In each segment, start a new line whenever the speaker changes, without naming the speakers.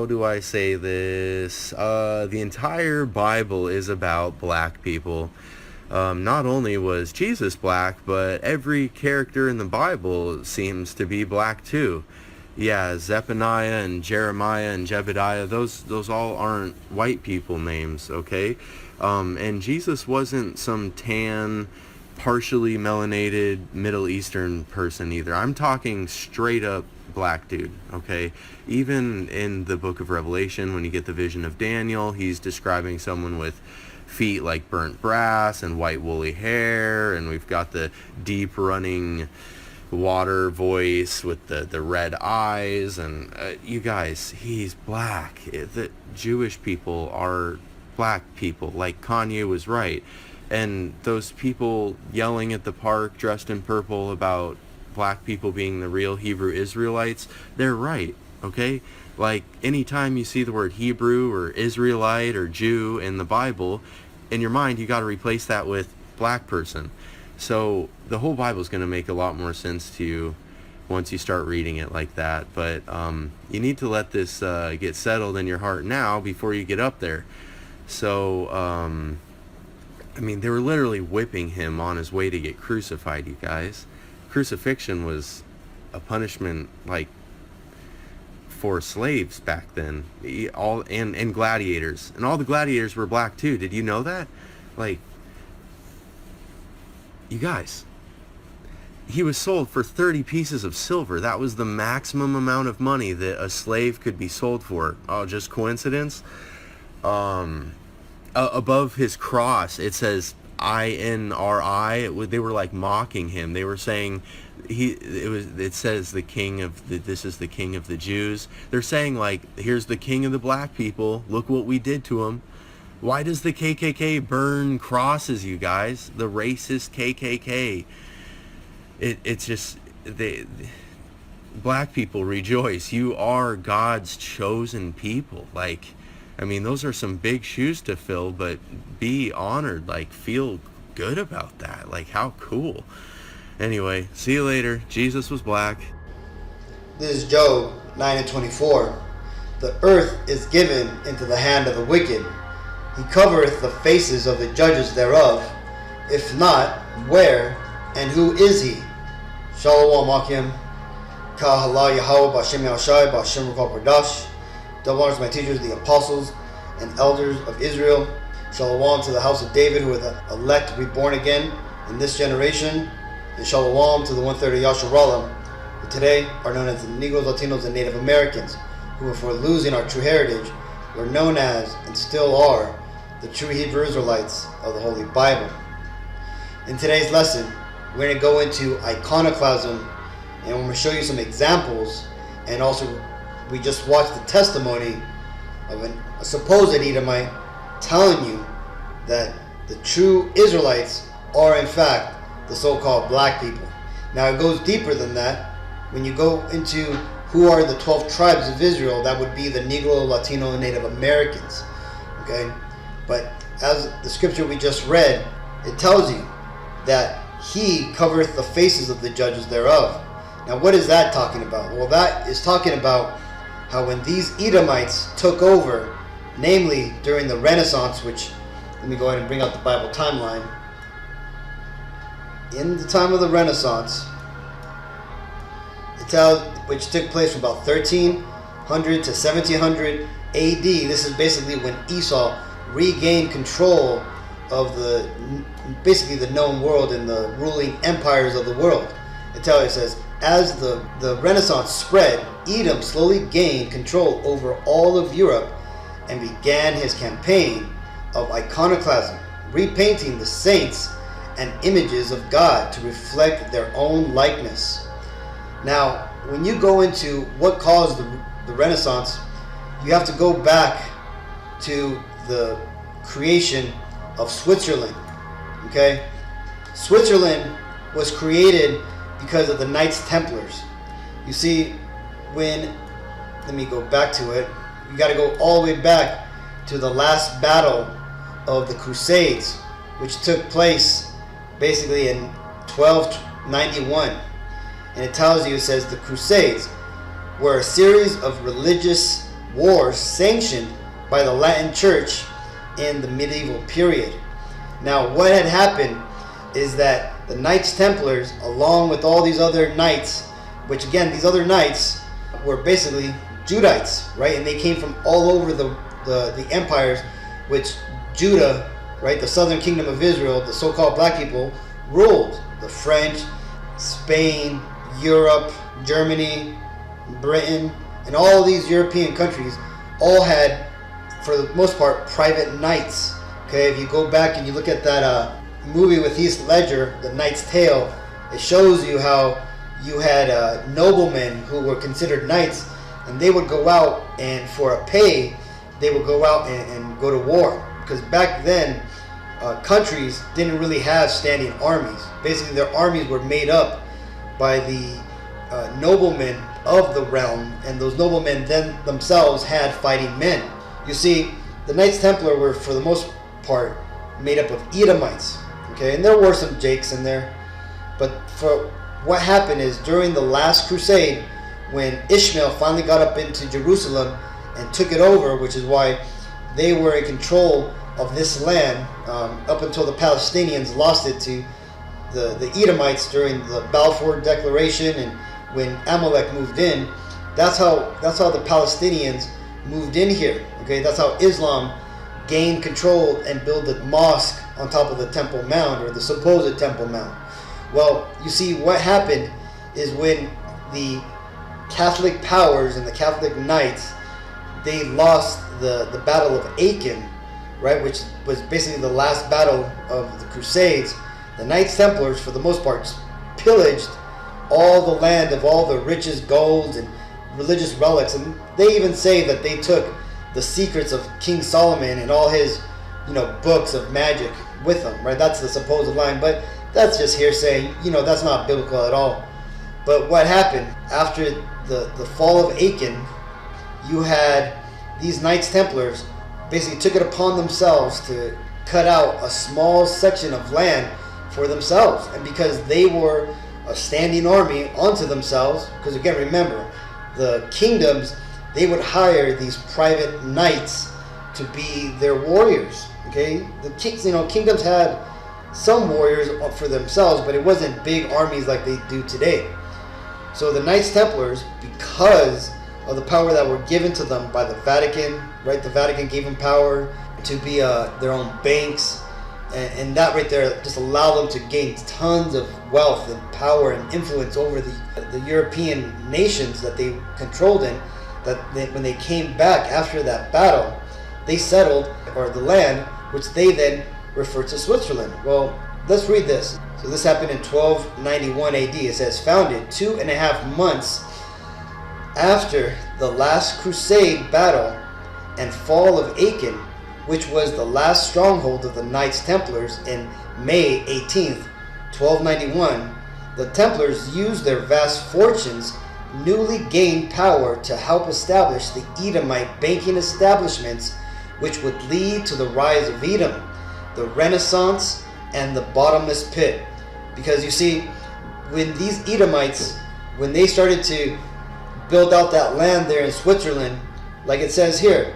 how do I say this? The entire Bible is about black people. Not only was Jesus black, but every character in the Bible seems to be black too. Yeah, Zephaniah and Jeremiah and Jebediah, those all aren't white people names, okay? And Jesus wasn't some tan, partially melanated Middle Eastern person either. I'm talking straight up black dude, okay? Even in the book of Revelation, when you get the vision of Daniel, he's describing someone with feet like burnt brass and white woolly hair, and we've got the deep running water voice with the red eyes, and you guys, he's black. The Jewish people are black people, like Kanye was right. And those people yelling at the park dressed in purple about black people being the real Hebrew Israelites, they're right, okay? Like, anytime you see the word Hebrew or Israelite or Jew in the Bible, in your mind you got to replace that with black person. So the whole Bible is going to make a lot more sense to you once you start reading it like that. But you need to let this get settled in your heart now before you get up there. So, I mean, they were literally whipping him on his way to get crucified, you guys. Crucifixion was a punishment, like, for slaves back then. And gladiators. And all the gladiators were black, too. Did you know that? Like, you guys, he was sold for 30 pieces of silver. That was the maximum amount of money that a slave could be sold for. Oh, just coincidence? Above his cross, it says INRI. They were like mocking him. They were saying it says this is the king of the Jews. They're saying, like, here's the king of the black people. Look what we did to him. Why does the KKK burn crosses, you guys? The racist KKK. It's just, black people rejoice. You are God's chosen people. Like, I mean, those are some big shoes to fill, but be honored. Like, feel good about that. Like, how cool. Anyway, see you later. Jesus was black.
This is Job 9:24. The earth is given into the hand of the wicked. He covereth the faces of the judges thereof. If not, where and who is he? Shalom Akim. Ka Halal Yahawah B'Shem Yahawashi B'Shem Qadash. Double honors to my teachers, the apostles and elders of Israel. Shalom to the house of David, who are the elect to be born again in this generation. And shalom to the 1/3 Yasharallah, who today are known as the Negroes, Latinos, and Native Americans, who, for losing our true heritage, were known as, and still are, the true Hebrew Israelites of the Holy Bible. In today's lesson, we're going to go into iconoclasm, and we're going to show you some examples, and also we just watched the testimony of a supposed Edomite telling you that the true Israelites are in fact the so-called black people. Now it goes deeper than that. When you go into who are the 12 tribes of Israel, that would be the Negro, Latino, and Native Americans. Okay? But as the scripture we just read, it tells you that he covereth the faces of the judges thereof. Now what is that talking about? Well, that is talking about how when these Edomites took over, namely during the Renaissance, which, let me go ahead and bring out the Bible timeline. In the time of the Renaissance, which took place from about 1300 to 1700 AD, this is basically when Esau regained control of basically the known world and the ruling empires of the world. It says, as the Renaissance spread, Edom slowly gained control over all of Europe and began his campaign of iconoclasm, repainting the saints and images of God to reflect their own likeness. Now, when you go into what caused the Renaissance, you have to go back to the creation of Switzerland. Okay? Switzerland was created because of the Knights Templars. You see, let me go back to it. You got to go all the way back to the last battle of the Crusades, which took place basically in 1291. And it tells you, it says, the Crusades were a series of religious wars sanctioned by the Latin Church in the medieval period. Now, what had happened is that the Knights Templars, along with all these other knights, which again, these other knights were basically Judites, right? And they came from all over the empires, which Judah, right, the southern kingdom of Israel, the so-called black people, ruled. The French, Spain, Europe, Germany, Britain, and all these European countries all had, for the most part, private knights. Okay, if you go back and you look at that movie with Heath Ledger, The Knight's Tale, it shows you how you had noblemen who were considered knights, and they would go out and for a pay, they would go out and go to war. Because back then, countries didn't really have standing armies. Basically, their armies were made up by the noblemen of the realm, and those noblemen then themselves had fighting men. You see, the Knights Templar were, for the most part, made up of Edomites. Okay, and there were some Jakes in there, but for what happened is during the last crusade, when Ishmael finally got up into Jerusalem and took it over, which is why they were in control of this land up until the Palestinians lost it to the Edomites during the Balfour Declaration, and when Amalek moved in. That's how the Palestinians moved in here. Okay, that's how Islam gained control and built the mosque on top of the Temple Mount, or the supposed Temple Mount. Well, you see, what happened is when the Catholic powers and the Catholic knights, they lost the Battle of Aachen, right, which was basically the last battle of the Crusades. The Knights Templars, for the most part, pillaged all the land of all the richest golds and religious relics, and they even say that they took the secrets of King Solomon and all his, books of magic with them, right? That's the supposed line, but that's just hearsay. That's not biblical at all. But what happened after the fall of Aachen, you had these Knights Templars basically took it upon themselves to cut out a small section of land for themselves, and because they were a standing army unto themselves, because again, remember, the kingdoms, they would hire these private knights to be their warriors. Okay, the kingdoms had some warriors for themselves, but it wasn't big armies like they do today. So the Knights Templars, because of the power that were given to them by the Vatican, right? The Vatican gave them power to be their own banks, and that right there just allowed them to gain tons of wealth and power and influence over the European nations that they controlled in. When they came back after that battle, they settled, or the land, which they then referred to Switzerland. Well, let's read this. So this happened in 1291 AD. It says, founded 2.5 months after the last crusade battle and fall of Aachen, which was the last stronghold of the Knights Templars, in May 18th, 1291, the Templars used their vast fortunes, newly gained power, to help establish the Edomite banking establishments, which would lead to the rise of Edom, the Renaissance, and the bottomless pit. Because you see, when these Edomites, when they started to build out that land there in Switzerland, like it says here,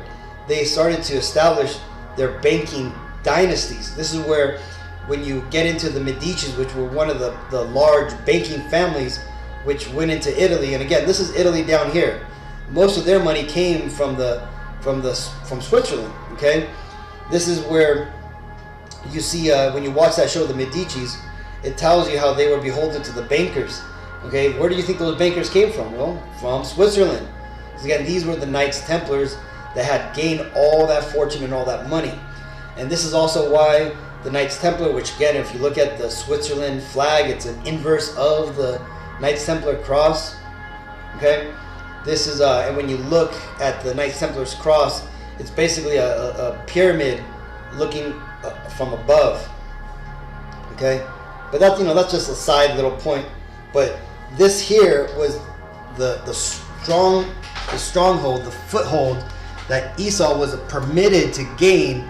they started to establish their banking dynasties. This is where, when you get into the Medicis, which were one of the large banking families which went into Italy, and again, this is Italy down here. Most of their money came from Switzerland. Okay, this is where you see when you watch that show, the Medicis, it tells you how they were beholden to the bankers. Okay, where do you think those bankers came from? Well, from Switzerland. Because again, these were the Knights Templars that had gained all that fortune and all that money. And this is also why the Knights Templar, which again, if you look at the Switzerland flag, it's an inverse of the Knights Templar cross. Okay, this is and when you look at the Knights Templar's cross, it's basically a pyramid looking from above. Okay, but that's that's just a side little point. But this here was the stronghold, the foothold that Esau was permitted to gain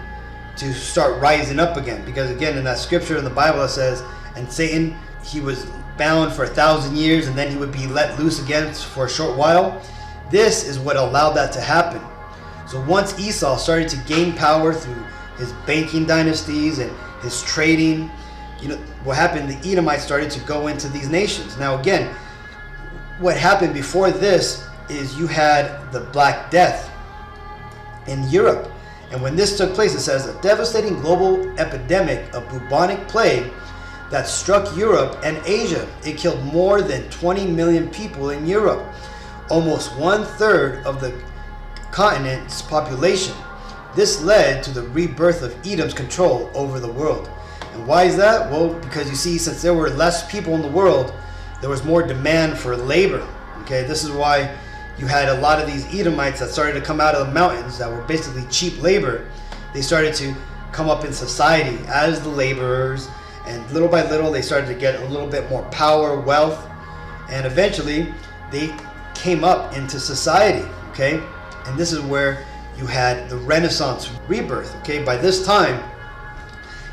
to start rising up again. Because again, in that scripture in the Bible, it says, and Satan, he was bound for 1,000 years, and then he would be let loose again for a short while. This is what allowed that to happen. So once Esau started to gain power through his banking dynasties and his trading, what happened, the Edomites started to go into these nations. Now again, what happened before this is you had the Black Death in Europe. And when this took place, it says, a devastating global epidemic of bubonic plague that struck Europe and Asia. It killed more than 20 million people in Europe, almost 1/3 of the continent's population. This led to the rebirth of Edom's control over the world. And why is that? Well, because you see, since there were less people in the world, there was more demand for labor. Okay, this is why you had a lot of these Edomites that started to come out of the mountains that were basically cheap labor. They started to come up in society as the laborers, and little by little they started to get a little bit more power, wealth, and eventually they came up into society. Okay, and this is where you had the Renaissance rebirth. Okay, by this time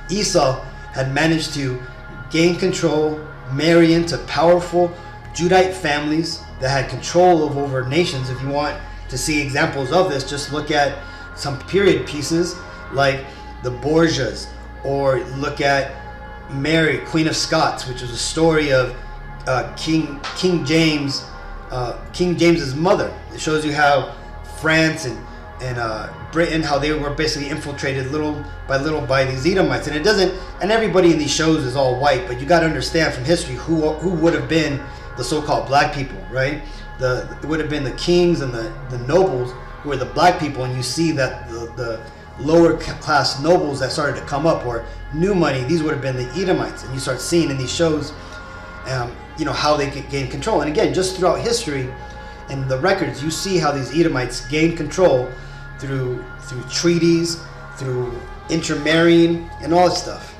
Esau had managed to gain control, marry into powerful Judite families that had control over nations. If you want to see examples of this, just look at some period pieces like the Borgias, or look at Mary, Queen of Scots, which is a story of King James, King James's mother. It shows you how France and Britain, how they were basically infiltrated little by these Edomites. And it doesn't, and everybody in these shows is all white, but you got to understand from history who would have been the so-called black people, right? It would have been the kings and the nobles who were the black people, and you see that the lower class nobles that started to come up, or new money, these would have been the Edomites. And you start seeing in these shows, how they could gain control. And again, just throughout history and the records, you see how these Edomites gained control through treaties, through intermarrying, and all that stuff.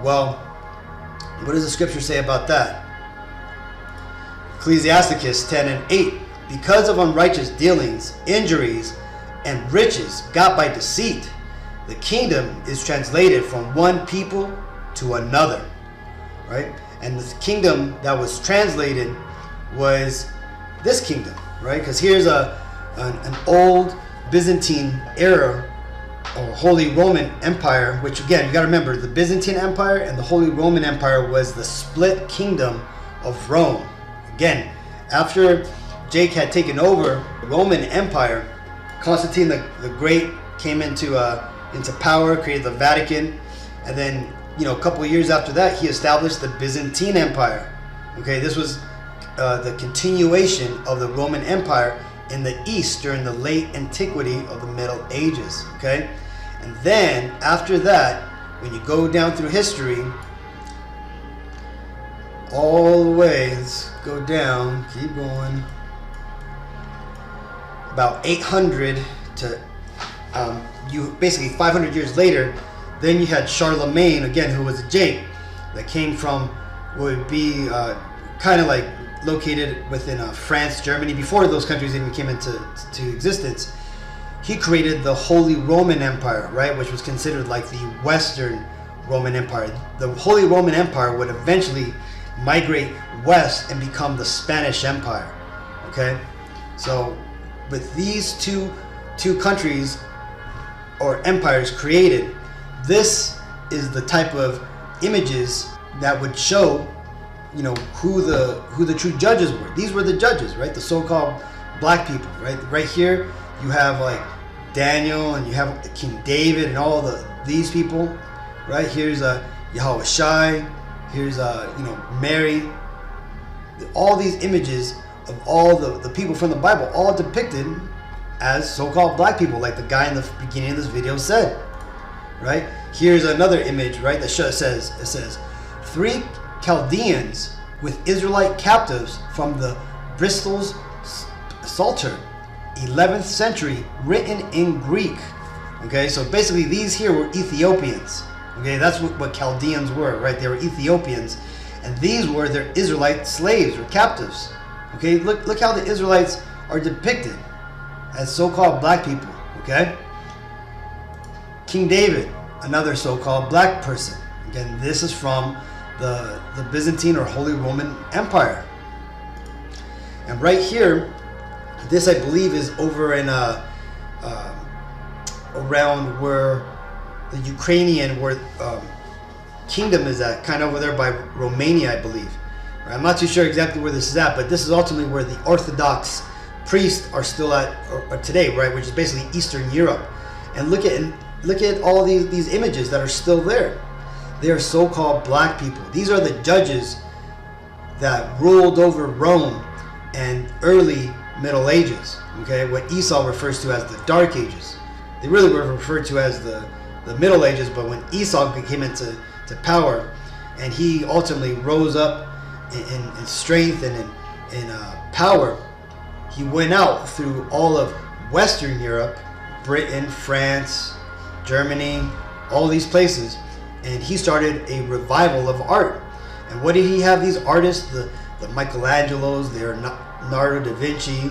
Well, what does the scripture say about that? Ecclesiasticus 10:8. Because of unrighteous dealings, injuries, and riches got by deceit, the kingdom is translated from one people to another. Right? And the kingdom that was translated was this kingdom, right? Because here's an old Byzantine era or Holy Roman Empire, which again, you got to remember, the Byzantine Empire and the Holy Roman Empire was the split kingdom of Rome. Again, after Jake had taken over the Roman Empire, Constantine the Great came into power, created the Vatican, and then a couple of years after that, he established the Byzantine Empire. Okay, this was the continuation of the Roman Empire in the East during the late antiquity of the Middle Ages. Okay, and then after that, when you go down through history, all the way, let's go down, keep going, about 800 to you basically 500 years later, then you had Charlemagne, again, who was a Jake that came from what would be kind of like located within France, Germany, before those countries even came into existence. He created the Holy Roman Empire, right, which was considered like the Western Roman Empire. The Holy Roman Empire would eventually migrate west and become the Spanish Empire. Okay, so with these two countries or empires created, this is the type of images that would show, who the true judges were. These were the judges, right? The so-called black people, right? Right here, you have like Daniel, and you have King David, and all these people, right? Here's Yahawashi. Here's Mary. All these images of all the people from the Bible, all depicted as so-called black people, like the guy in the beginning of this video said, right? Here's another image, right? That says 3 Chaldeans with Israelite captives from the Bristol's Psalter, 11th century, written in Greek. Okay, so basically these here were Ethiopians. Okay, that's what Chaldeans were, right? They were Ethiopians, and these were their Israelite slaves or captives. Okay, look how the Israelites are depicted as so-called black people. Okay, King David, another so-called black person. Again, this is from the Byzantine or Holy Roman Empire. And right here, this I believe is over in around where the Ukrainian kingdom is at, kind of over there by Romania, I believe. Right? I'm not too sure exactly where this is at, but this is ultimately where the Orthodox priests are still at or today, right? Which is basically Eastern Europe. And look at all these images that are still there. They are so-called black people. These are the judges that ruled over Rome and early Middle Ages. Okay, what Esau refers to as the Dark Ages. They really were referred to as the Middle Ages, but when Esau came into power, and he ultimately rose up in strength and in power, he went out through all of Western Europe, Britain, France, Germany, all these places, and he started a revival of art. And what did he have these artists, the Michelangelos, the Leonardo da Vinci,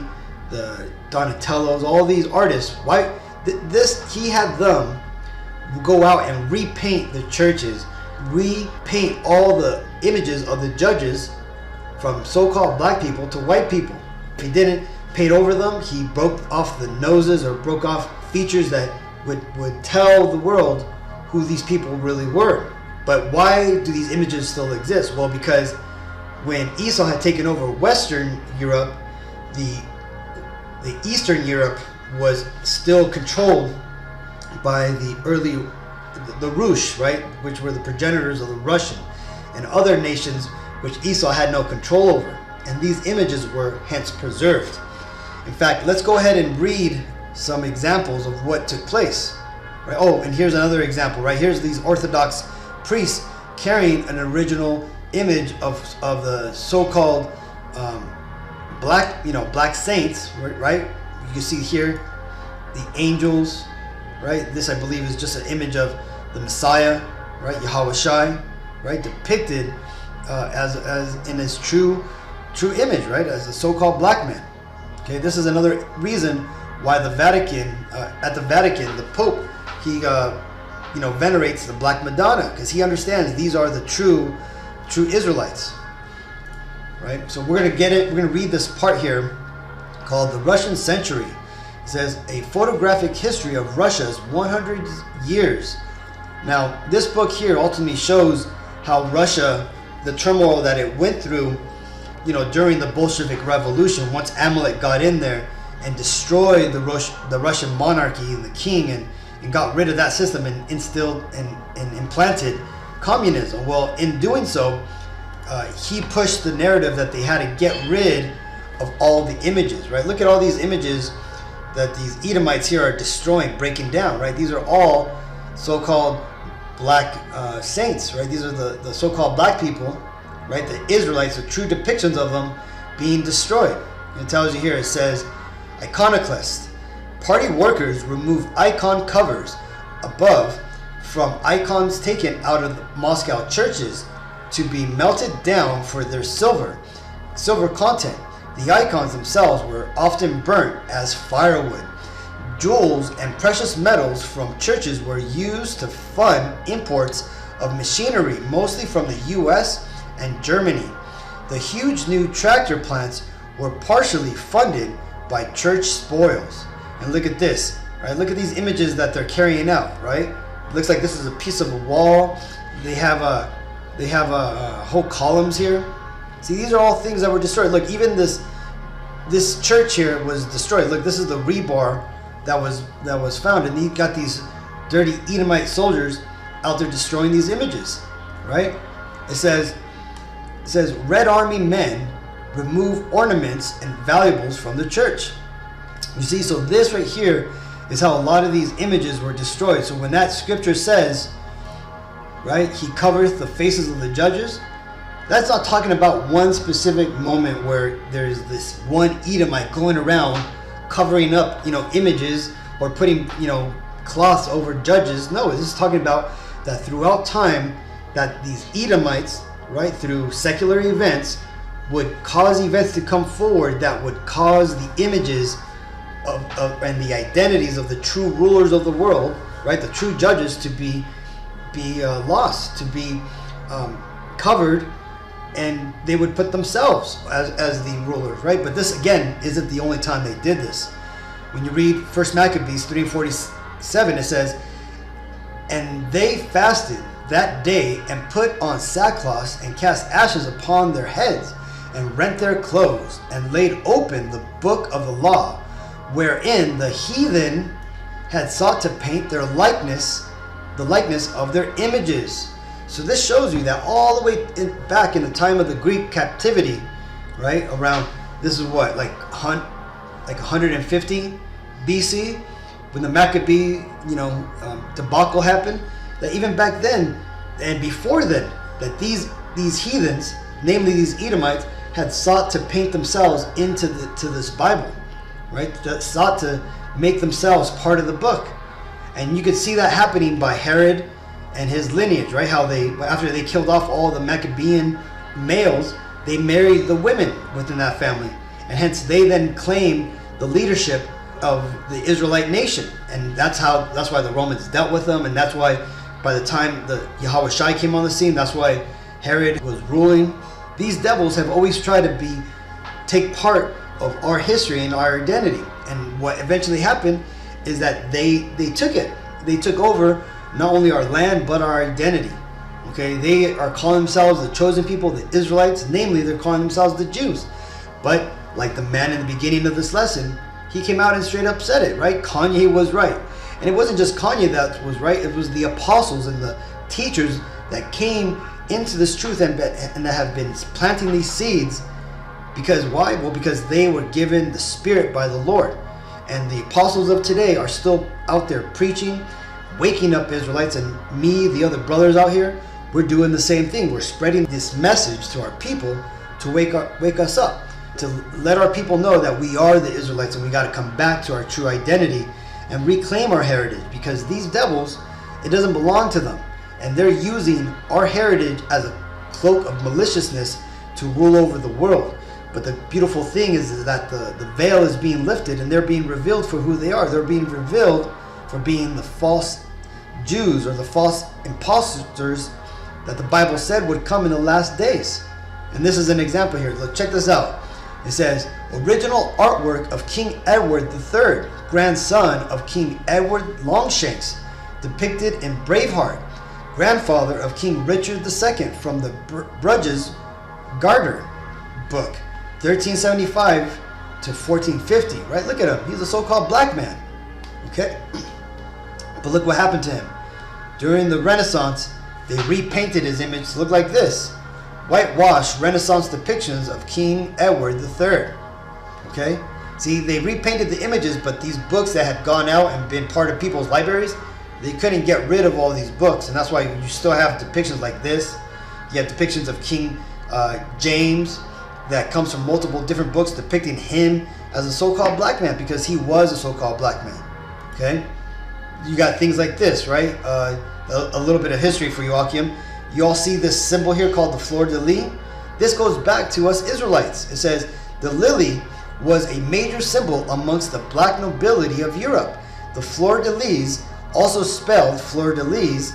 the Donatellos, all these artists? Why he had them go out and repaint the churches, repaint all the images of the judges from so-called black people to white people. If he didn't paint over them, he broke off the noses or broke off features that would tell the world who these people really were. But why do these images still exist? Well, because when Esau had taken over Western Europe, the Eastern Europe was still controlled by the Rus, right, which were the progenitors of the Russian and other nations which Esau had no control over. And these images were hence preserved. In fact, let's go ahead and read some examples of what took place. Right? Oh, and here's another example. Right, here's these Orthodox priests carrying an original image of the so-called black saints. Right, you can see here the angels. Right, this I believe is just an image of the Messiah. Right, Yahawashi. Right, depicted as in his true image. Right, as a so-called black man. Okay, this is another reason why the Vatican, at the Vatican, the Pope, he venerates the Black Madonna, because he understands these are the true Israelites. Right? So we're gonna read this part here called The Russian Century. It says, a photographic history of Russia's 100 years. Now, this book here ultimately shows how Russia, the turmoil that it went through, during the Bolshevik Revolution, once Amalek got in there and destroyed the Russian monarchy and the king and got rid of that system and instilled and implanted communism. Well, in doing so, he pushed the narrative that they had to get rid of all the images, right? Look at all these images that these Edomites here are destroying, breaking down, right? These are all so-called black saints, right? These are the so-called black people, right? The Israelites, the true depictions of them being destroyed. It tells you here, it says, Iconoclast. Party workers remove icon covers above from icons taken out of the Moscow churches to be melted down for their silver content. The icons themselves were often burnt as firewood. Jewels and precious metals from churches were used to fund imports of machinery, mostly from the US and Germany. The huge new tractor plants were partially funded by church spoils. And look at this, right? Look at these images that they're carrying out, right? It looks like this is a piece of a wall. They have whole columns here. See, these are all things that were destroyed. Look, even this church here was destroyed. Look, this is the rebar that was found, and you got these dirty Edomite soldiers out there destroying these images, right? It says Red Army men remove ornaments and valuables from the church. You see, so this right here is how a lot of these images were destroyed. So when that scripture says, right, he covereth the faces of the judges, that's not talking about one specific moment where there's this one Edomite going around covering up, images or putting, cloths over judges. No, this is talking about that throughout time that these Edomites, right, through secular events would cause events to come forward that would cause the images of and the identities of the true rulers of the world, right, the true judges, to be lost, to be covered, and they would put themselves as the rulers, right? But this again isn't the only time they did this. When you read 1 Maccabees 3:46 7, it says, "And they fasted that day and put on sackcloth and cast ashes upon their heads and rent their clothes and laid open the book of the law, wherein the heathen had sought to paint their likeness, the likeness of their images." So this shows you that all the way back in the time of the Greek captivity, right? Around, this is what, like 150 BC, when the Maccabee, debacle happened. That even back then and before then, that these heathens, namely these Edomites, had sought to paint themselves into this Bible, right? That sought to make themselves part of the book. And you could see that happening by Herod and his lineage, right? How they, after they killed off all the Maccabean males, they married the women within that family, and hence they then claimed the leadership of the Israelite nation. And that's why the Romans dealt with them, and that's why by the time the Yahawashi came on the scene, that's why Herod was ruling. These devils have always tried to take part of our history and our identity. And what eventually happened is that they took it. They took over not only our land, but our identity. Okay, they are calling themselves the chosen people, the Israelites. Namely, they're calling themselves the Jews. But like the man in the beginning of this lesson, he came out and straight up said it, right? Kanye was right. And it wasn't just Kanye that was right. It was the apostles and the teachers that came into this truth and that have been planting these seeds. Because why? Well, because they were given the Spirit by the Lord. And the apostles of today are still out there preaching, waking up Israelites, and me, the other brothers out here, we're doing the same thing. We're spreading this message to our people to wake us up, to let our people know that we are the Israelites and we got to come back to our true identity and reclaim our heritage, because these devils, it doesn't belong to them, and they're using our heritage as a cloak of maliciousness to rule over the world. But the beautiful thing is that the veil is being lifted and they're being revealed for who they are. They're being revealed for being the false Jews, or the false impostors that the Bible said would come in the last days. And this is an example here. Look, check this out. It says, original artwork of King Edward III, grandson of King Edward Longshanks, depicted in Braveheart, grandfather of King Richard II, from the Bruges Garter book, 1375 to 1450, right? Look at him. He's a so-called black man. Okay? But look what happened to him. During the Renaissance, they repainted his image to look like this. Whitewashed Renaissance depictions of King Edward III. Okay? See, they repainted the images, but these books that had gone out and been part of people's libraries, they couldn't get rid of all these books. And that's why you still have depictions like this. You have depictions of King James that comes from multiple different books depicting him as a so-called black man, because he was a so-called black man. Okay? You got things like this, right? A little bit of history for you, Akim. You all see this symbol here called the fleur-de-lis? This goes back to us Israelites. It says, the lily was a major symbol amongst the black nobility of Europe. The fleur-de-lis, also spelled fleur-de-lis,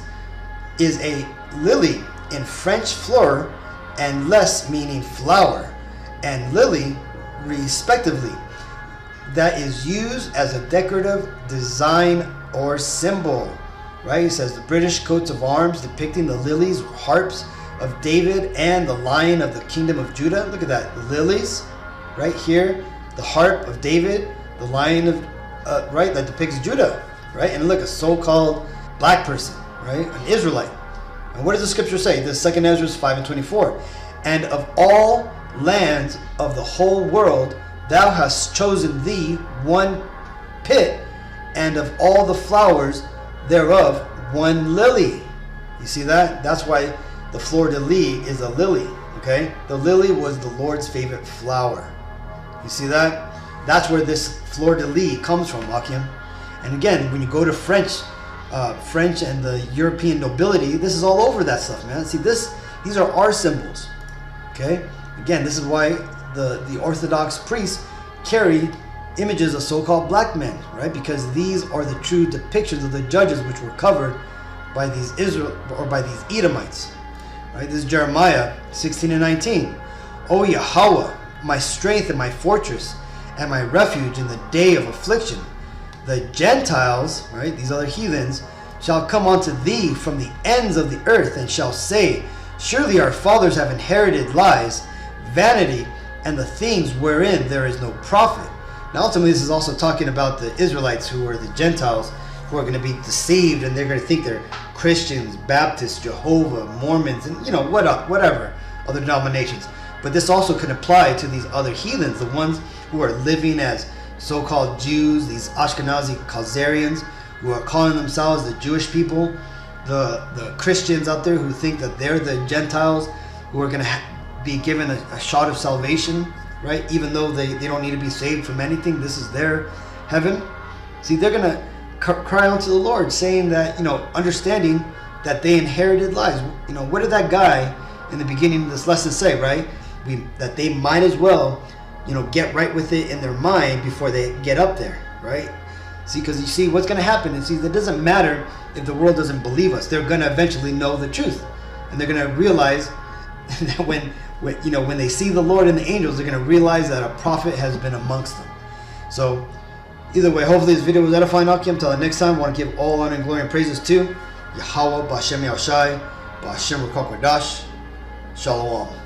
is a lily in French fleur and les meaning flower, and lily respectively, that is used as a decorative design or symbol, right? It says the British coats of arms depicting the lilies, harps of David, and the lion of the kingdom of Judah. Look at that, the lilies right here, the harp of David, the lion of right, that depicts Judah, right? And look, a so-called black person, right, an Israelite. And what does the scripture say? This 2 Ezra 5:24. And of all lands of the whole world, thou hast chosen thee one pit, and of all the flowers thereof one lily. You see that? That's why the fleur-de-lis is a lily. Okay, the lily was the Lord's favorite flower. You see that? That's where this fleur-de-lis comes from, Akim. And again, when you go to French and the European nobility, this is all over that stuff, man. See, these are our symbols. Okay, again, this is why the Orthodox priests carry images of so-called black men, right? Because these are the true depictions of the judges which were covered by these by these Edomites, right? This is Jeremiah 16:19. O Yahawah, my strength and my fortress, and my refuge in the day of affliction, the Gentiles, right, these other heathens, shall come unto thee from the ends of the earth, and shall say, surely our fathers have inherited lies, vanity, and the things wherein there is no profit. Now ultimately this is also talking about the Israelites, who are the Gentiles, who are going to be deceived, and they're going to think they're Christians, Baptists, Jehovah, Mormons, and whatever other denominations. But this also can apply to these other heathens, the ones who are living as so-called Jews, these Ashkenazi Khazarians, who are calling themselves the Jewish people, the Christians out there who think that they're the Gentiles, who are going to be given a shot of salvation, right? Even though they don't need to be saved from anything. This is their heaven. See, they're going to cry out to the Lord, saying that, understanding that they inherited lies. What did that guy in the beginning of this lesson say, right? That they might as well, get right with it in their mind before they get up there, right? See, because you see what's going to happen. And see, it doesn't matter if the world doesn't believe us. They're going to eventually know the truth, and they're going to realize that when they see the Lord and the angels, they're going to realize that a prophet has been amongst them. So either way, hopefully this video was edifying. Until the next time, I want to give all honor and glory and praises to Yahawah, B'Hashem Yahawashi, B'Hashem Qadash. Shalom.